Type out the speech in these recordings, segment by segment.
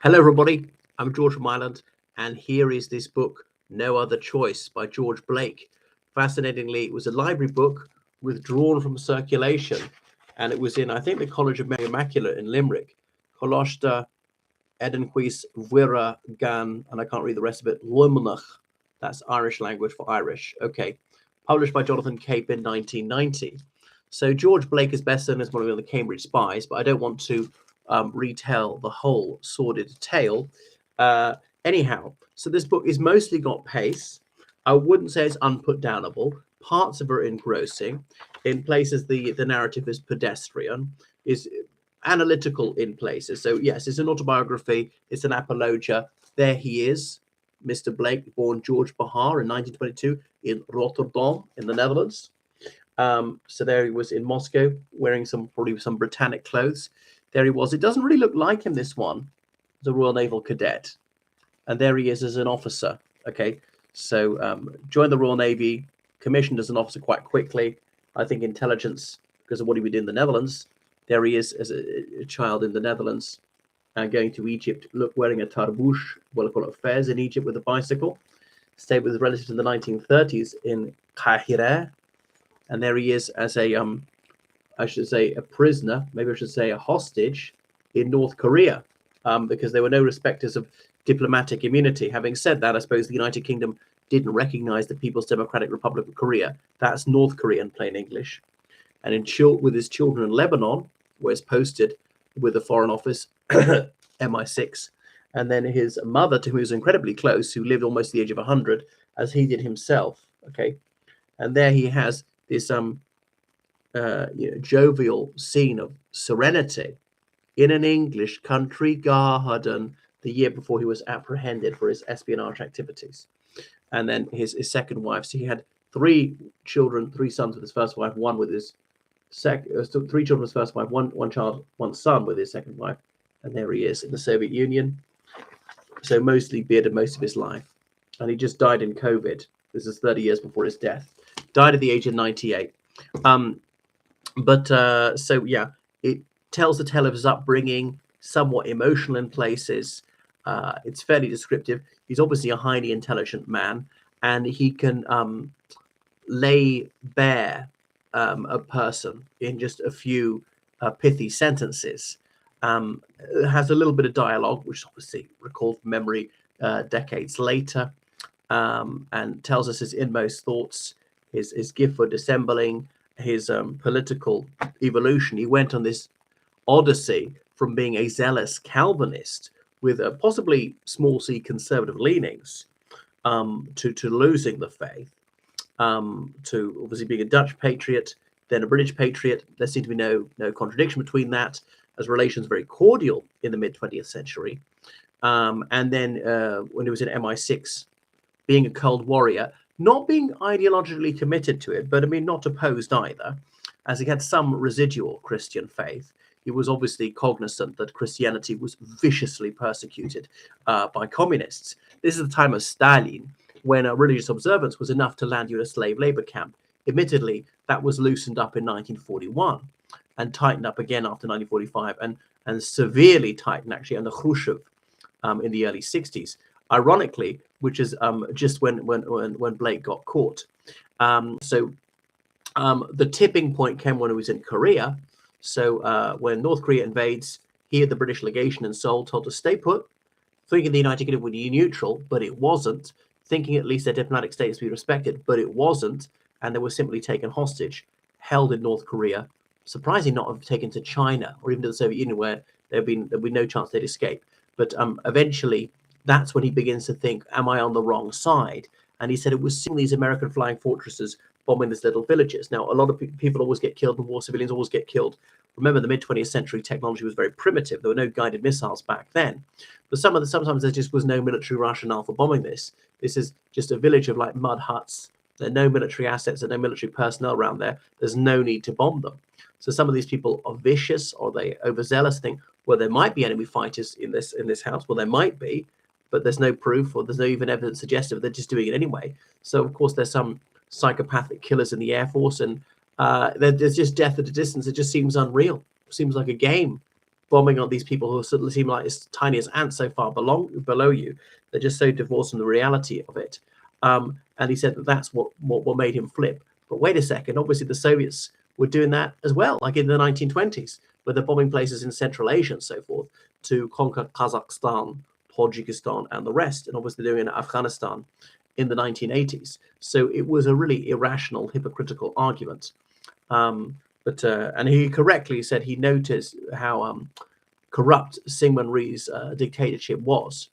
Hello, everybody. I'm George from Ireland, and here is this book, No Other Choice by George Blake. Fascinatingly, it was a library book withdrawn from circulation, and it was in, I think, the College of Mary Immaculate in Limerick. Colóiste Edenquis Vira Gan, and I can't read the rest of it, Luimnach. That's Irish language for Irish. Okay. Published by Jonathan Cape in 1990. So George Blake is best known as one of the Cambridge spies, but I don't want to retell the whole sordid tale. Anyhow, so this book is mostly got pace. I wouldn't say it's unputdownable. Parts of it are engrossing. In places, the narrative is pedestrian, is analytical in places. So yes, it's an autobiography. It's an apologia. There he is, Mr. Blake, born George Bahar in 1922 in Rotterdam in the Netherlands. So there he was in Moscow, wearing probably some Britannic clothes. There he was. It doesn't really look like him, this one, as a Royal Naval cadet. And there he is as an officer. Okay, so joined the Royal Navy, commissioned as an officer quite quickly. I think intelligence, because of what he did in the Netherlands. There he is as a child in the Netherlands, going to Egypt, wearing a tarbouch, well, I call it fez in Egypt with a bicycle. Stayed with his relatives in the 1930s in Kahire. And there he is as I should say, a prisoner, maybe I should say a hostage in North Korea, because there were no respecters of diplomatic immunity. Having said that, I suppose the United Kingdom didn't recognize the People's Democratic Republic of Korea. That's North Korea in plain English. And with his children in Lebanon, where he's posted with the Foreign Office, MI6, and then his mother, to whom he was incredibly close, who lived almost the age of 100, as he did himself. Okay, and there he has this jovial scene of serenity in an English country garden the year before he was apprehended for his espionage activities. And then his second wife. So he had three children, three sons with his first wife, one with his three children with his first wife, one child, one son with his second wife. And there he is in the Soviet Union. So mostly bearded most of his life. And he just died in COVID. This is 30 years before his death. Died at the age of 98. So yeah, it tells the tale of his upbringing, somewhat emotional in places. It's fairly descriptive. He's obviously a highly intelligent man, and he can lay bare a person in just a few pithy sentences. Has a little bit of dialogue, which obviously recalled from memory decades later, and tells us his inmost thoughts, his gift for dissembling, his political evolution. He went on this odyssey from being a zealous Calvinist with possibly small c conservative leanings to losing the faith, to obviously being a Dutch patriot, then a British patriot. There seemed to be no contradiction between that, as relations very cordial in the mid-20th century. And then when he was in MI6, being a Cold Warrior, not being ideologically committed to it, but I mean, not opposed either, as he had some residual Christian faith. He was obviously cognizant that Christianity was viciously persecuted by communists. This is the time of Stalin, when religious observance was enough to land you in a slave labor camp. Admittedly, that was loosened up in 1941 and tightened up again after 1945, and severely tightened actually under Khrushchev in the early 60s. Ironically, which is just when Blake got caught. The tipping point came when he was in Korea. So when North Korea invades, he had the British legation in Seoul told to stay put, thinking the United Kingdom would be neutral, but it wasn't. Thinking at least their diplomatic status would be respected, but it wasn't. And they were simply taken hostage, held in North Korea, surprisingly not have taken to China or even to the Soviet Union, where there'd be no chance they'd escape. But eventually, that's when he begins to think, am I on the wrong side? And he said it was seeing these American flying fortresses bombing these little villages. Now, a lot of people always get killed in war. Civilians always get killed. Remember, the mid-20th century technology was very primitive. There were no guided missiles back then. But sometimes there just was no military rationale for bombing this. This is just a village of like mud huts. There are no military assets and no military personnel around there. There's no need to bomb them. So some of these people are vicious, or they overzealous, think, well, there might be enemy fighters in this house. Well, there might be, but there's no proof, or there's no even evidence suggestive. They're just doing it anyway. So of course there's some psychopathic killers in the Air Force, and there's just death at a distance. It just seems unreal. It seems like a game. bombing on these people who suddenly seem like as tiny as ants so far below you. They're just so divorced from the reality of it. And he said that that's what made him flip. But wait a second, obviously the Soviets were doing that as well, like in the 1920s, where they're bombing places in Central Asia and so forth to conquer Kazakhstan, Tajikistan, and the rest, and obviously doing it in Afghanistan in the 1980s. So it was a really irrational, hypocritical argument. And he correctly said he noticed how corrupt Syngman Rhee's dictatorship was.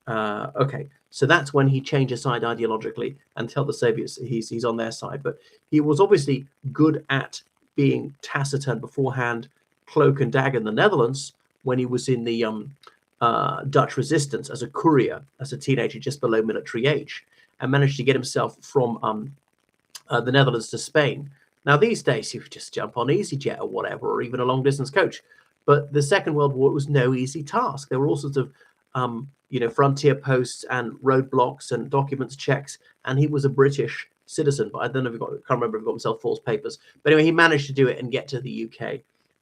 Okay, so that's when he changed his side ideologically and tell the Soviets he's on their side. But he was obviously good at being taciturn beforehand, cloak and dagger in the Netherlands when he was in the Dutch resistance as a courier, as a teenager just below military age, and managed to get himself from the Netherlands to Spain. Now, these days, you just jump on EasyJet or whatever, or even a long-distance coach. But the Second World War was no easy task. There were all sorts of frontier posts and roadblocks and documents checks, and he was a British citizen, but I don't know if can't remember if he got himself false papers. But anyway, he managed to do it and get to the UK,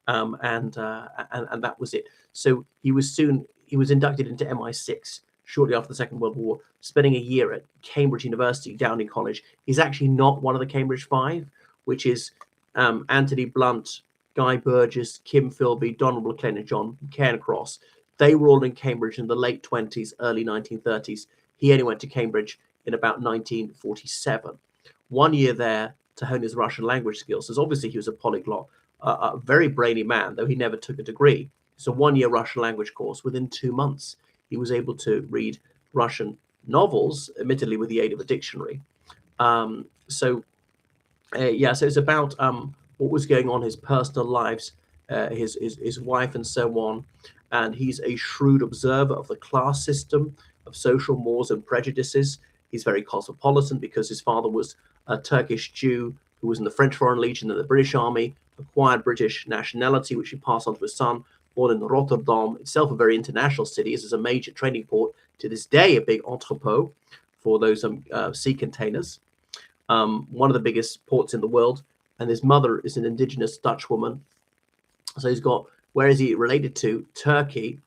and that was it. So he was inducted into MI6 shortly after the Second World War, spending a year at Cambridge University, Downing College. He's actually not one of the Cambridge Five, which is Anthony Blunt, Guy Burgess, Kim Philby, Donald MacLean, and John Cairncross. They were all in Cambridge in the late 20s, early 1930s. He only went to Cambridge in about 1947. 1 year there to hone his Russian language skills. So obviously he was a polyglot, a very brainy man, though he never took a degree. So 1 year Russian language course. Within 2 months, he was able to read Russian novels, admittedly with the aid of a dictionary. So it's about what was going on in his personal lives, his wife and so on. And he's a shrewd observer of the class system, of social mores and prejudices. He's very cosmopolitan because his father was a Turkish Jew who was in the French Foreign Legion and the British Army, acquired British nationality, which he passed on to his son, born in Rotterdam, itself a very international city. This is a major trading port, to this day a big entrepot for those sea containers. One of the biggest ports in the world. And his mother is an indigenous Dutch woman. So he's got, where is he related to? Turkey,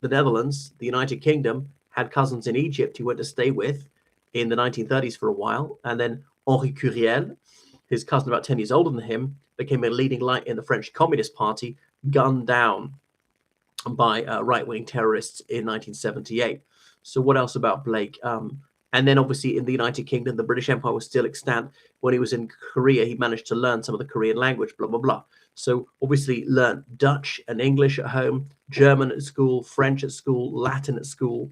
the Netherlands, the United Kingdom, had cousins in Egypt he went to stay with in the 1930s for a while. And then Henri Curiel, his cousin about 10 years older than him, became a leading light in the French Communist Party, gunned down by right-wing terrorists in 1978. So what else about Blake? And then obviously in the United Kingdom, the British Empire was still extant. When he was in Korea, he managed to learn some of the Korean language, blah, blah, blah. So obviously learned Dutch and English at home, German at school, French at school, Latin at school,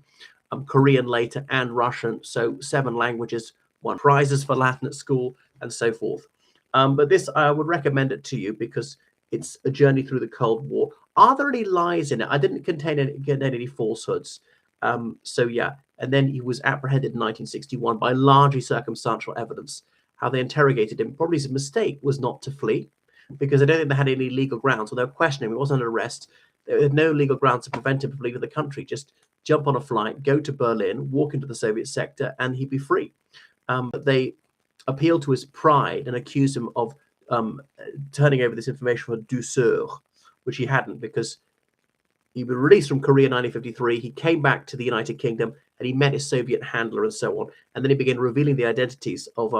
Korean later, and Russian. So 7 languages, won prizes for Latin at school, and so forth. But this, I would recommend it to you because it's a journey through the Cold War. Are there any lies in it? I didn't contain any falsehoods. So yeah, and then he was apprehended in 1961 by largely circumstantial evidence. How they interrogated him, probably his mistake was not to flee, because I don't think they had any legal grounds. So they were questioning him. It wasn't an arrest. There had no legal grounds to prevent him from leaving the country. Just jump on a flight, go to Berlin, walk into the Soviet sector, and he'd be free. But they appealed to his pride and accused him of turning over this information for douceur, which he hadn't, because he was released from Korea in 1953. He came back to the United Kingdom and he met his Soviet handler and so on. And then he began revealing the identities of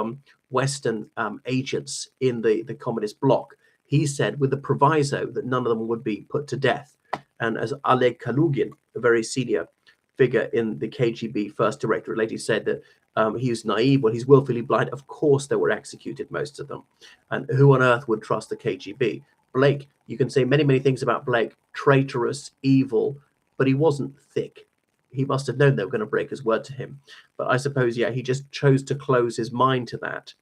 Western agents in the communist bloc. He said, with the proviso that none of them would be put to death. And as Oleg Kalugin, a very senior figure in the KGB first directorate, later said that he was naive, well, he's willfully blind. Of course, they were executed, most of them. And who on earth would trust the KGB? Blake, you can say many, many things about Blake, traitorous, evil, but he wasn't thick. He must have known they were going to break his word to him. But I suppose, yeah, he just chose to close his mind to that.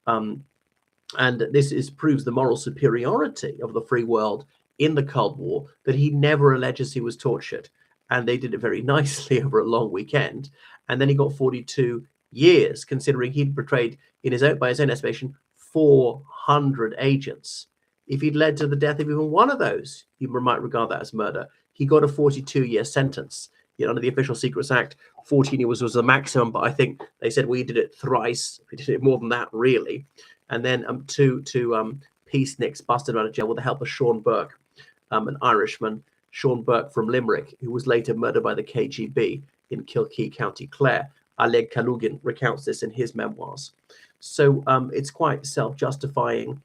And this proves the moral superiority of the free world in the Cold War, that he never alleges he was tortured. And they did it very nicely over a long weekend. And then he got 42 years, considering he'd betrayed, by his own estimation, 400 agents. If he'd led to the death of even one of those, you might regard that as murder. He got a 42-year sentence. Under the Official Secrets Act, 14 years was the maximum, but I think they said we did it thrice. We did it more than that, really. And then two peaceniks busted out of jail with the help of Sean Burke, an Irishman, Sean Burke from Limerick, who was later murdered by the KGB in Kilkee, County Clare. Oleg Kalugin recounts this in his memoirs. So it's quite self-justifying.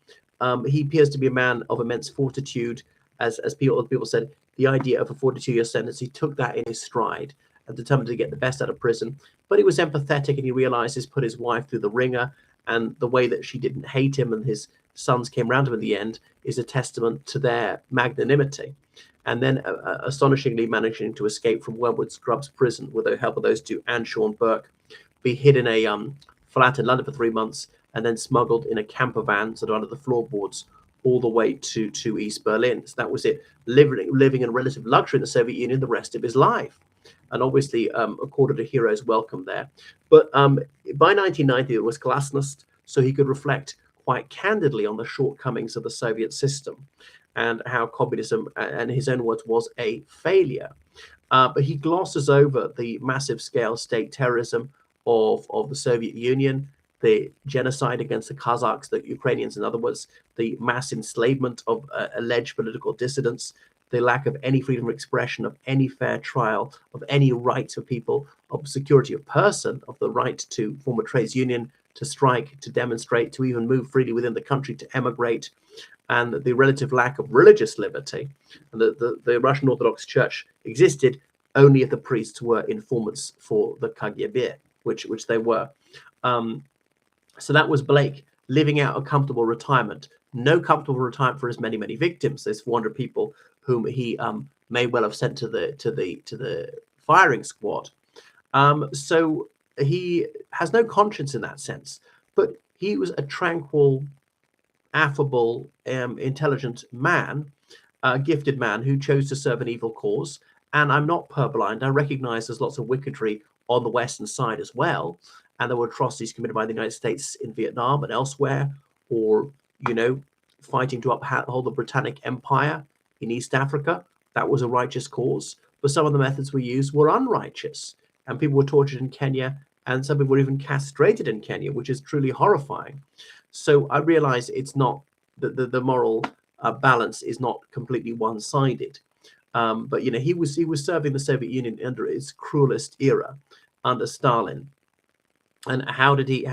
He appears to be a man of immense fortitude. As people said, the idea of a 42-year sentence, he took that in his stride and determined to get the best out of prison. But he was empathetic, and he realized he's put his wife through the ringer, and the way that she didn't hate him and his sons came round him in the end is a testament to their magnanimity. And then astonishingly managing to escape from Wormwood Scrubs prison with the help of those two and Sean Burke, be hid in a flat in London for 3 months, and then smuggled in a camper van sort of under the floorboards all the way to East Berlin. So that was it, living in relative luxury in the Soviet Union the rest of his life. And obviously accorded a hero's welcome there. But by 1990, it was glasnost, so he could reflect quite candidly on the shortcomings of the Soviet system and how communism, in his own words, was a failure. But he glosses over the massive scale state terrorism of the Soviet Union, the genocide against the Kazakhs, the Ukrainians, in other words, the mass enslavement of alleged political dissidents, the lack of any freedom of expression, of any fair trial, of any rights for people, of security of person, of the right to form a trades union, to strike, to demonstrate, to even move freely within the country, to emigrate, and the relative lack of religious liberty. And the Russian Orthodox Church existed only if the priests were informants for the KGB, which they were. So that was Blake living out a comfortable retirement. No comfortable retirement for his many, many victims. There's 400 people whom he may well have sent to the firing squad. So he has no conscience in that sense, but he was a tranquil, affable, intelligent man, a gifted man who chose to serve an evil cause. And I'm not purblind. I recognize there's lots of wickedry on the Western side as well. And there were atrocities committed by the United States in Vietnam and elsewhere, or, fighting to uphold the Britannic Empire in East Africa. That was a righteous cause. But some of the methods we used were unrighteous. And people were tortured in Kenya, and some people were even castrated in Kenya, which is truly horrifying. So I realize it's not the moral balance is not completely one-sided. But he was serving the Soviet Union under its cruelest era, under Stalin. And how did he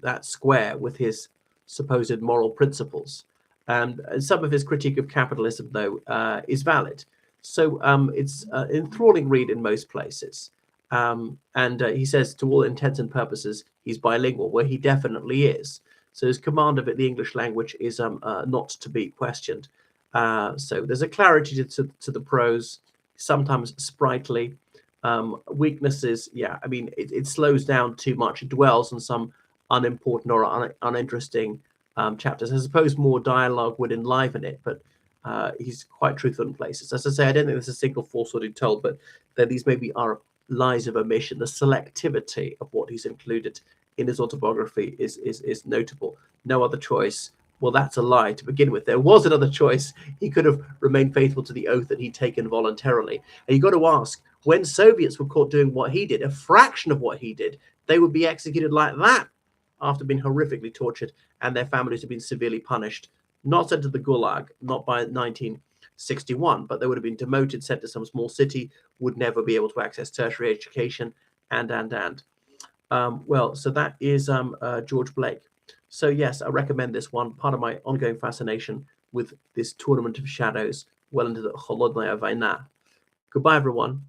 that square with his supposed moral principles? And some of his critique of capitalism, though, is valid. So it's an enthralling read in most places. And he says, to all intents and purposes, he's bilingual, where he definitely is. So his command of the English language is not to be questioned. So there's a clarity to the prose, sometimes sprightly. Weaknesses, yeah, I mean, it slows down too much. It dwells on some unimportant or uninteresting chapters. I suppose more dialogue would enliven it, but he's quite truthful in places. As I say, I don't think there's a single falsehood told, but that these maybe are lies of omission. The selectivity of what he's included in his autobiography is notable. No other choice. Well, that's a lie to begin with. There was another choice. He could have remained faithful to the oath that he'd taken voluntarily. And you've got to ask, when Soviets were caught doing what he did, a fraction of what he did, they would be executed like that after being horrifically tortured, and their families have been severely punished. Not sent to the Gulag, not by 1961, but they would have been demoted, sent to some small city, would never be able to access tertiary education, and. Well, so that is George Blake. So yes, I recommend this one, part of my ongoing fascination with this Tournament of Shadows well into the Holodnaya Vaina. Goodbye, everyone.